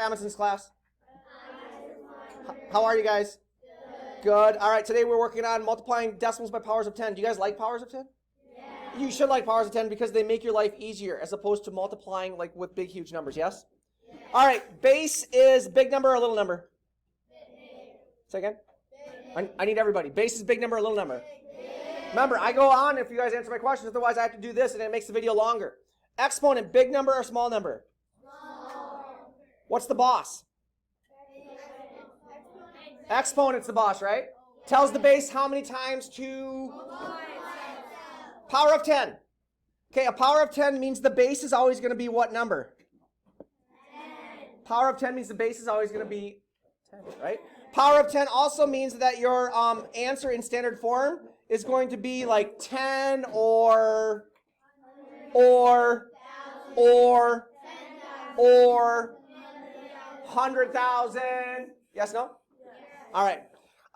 Amundson's class? How are you guys? Good. All right, today we're working on multiplying decimals by powers of 10. Do you guys like powers of 10? Yeah. You should like powers of 10 because they make your life easier as opposed to multiplying like with big, huge numbers, yes? Yeah. All right, base is big number or little number? Big. Say again? Big. I need everybody. Base is big number or little number? Big. Remember, I go on if you guys answer my questions, otherwise I have to do this and it makes the video longer. Exponent, big number or small number? Small. What's the boss? Exponent's the boss, right? Tells the base how many times to? Power of 10. Okay, a power of 10 means the base is always going to be what number? 10. Power of 10 means the base is always going to be 10, right? Power of 10 also means that your answer in standard form is going to be like 10 or 100,000. Yes, no? All right.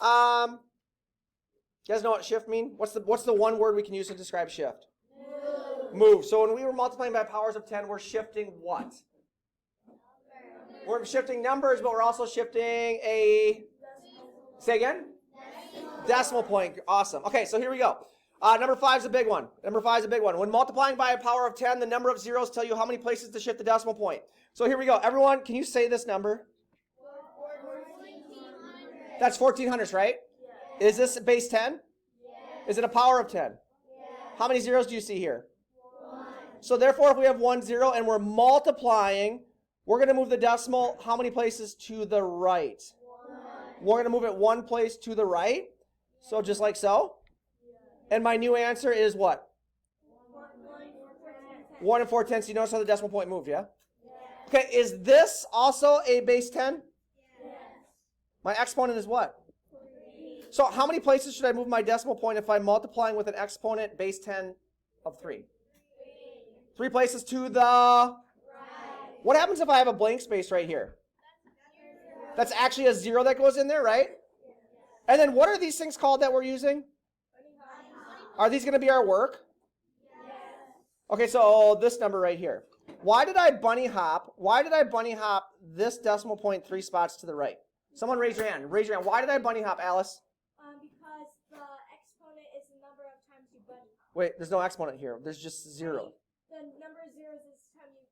You guys know what shift mean? What's the one word we can use to describe shift? Move. So when we were multiplying by powers of 10, we're shifting what? We're shifting numbers, but we're also shifting a... Say again? Decimal point. Awesome. Okay, so here we go. Number 5 is a big one. Number 5 is a big one. When multiplying by a power of 10, the number of zeros tell you how many places to shift the decimal point. So here we go. Everyone, can you say this number? That's 1400s, right? Yeah. Is this base 10? Yeah. Is it a power of 10? Yeah. How many zeros do you see here? 1. So therefore, if we have 1 0 and we're multiplying, we're going to move the decimal how many places to the right? 1. We're going to move it 1 place to the right. So just like so. Yeah. And my new answer is what? 1 and 4 tenths. You notice how the decimal point moved, yeah? Yeah. Okay, is this also a base 10? My exponent is what? 3. So how many places should I move my decimal point if I'm multiplying with an exponent base 10 of 3? 3 places to the right. What happens if I have a blank space right here? That's actually a 0 that goes in there, right? And then what are these things called that we're using? Are these going to be our work? Okay, so this number right here. Why did I bunny hop? Why did I bunny hop this decimal point 3 spots to the right? Someone raise your hand. Raise your hand. Why did I bunny hop, Alice? Because the exponent is the number of times you bunny hop. Wait, there's no exponent here. There's just 0. The number of zeros is the time you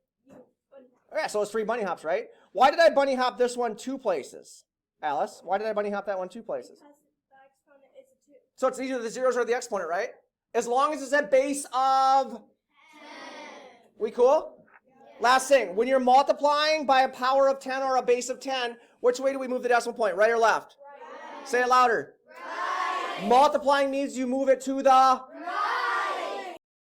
bunny hop. Yeah, so it's 3 bunny hops, right? Why did I bunny hop this one 2 places? Alice, why did I bunny hop that one 2 places? Because the exponent is a 2. So it's either the zeros or the exponent, right? As long as it's at base of 10. We cool? Last thing, when you're multiplying by a power of 10 or a base of 10, which way do we move the decimal point, right or left? Right. Say it louder. Right. Multiplying means you move it to the right.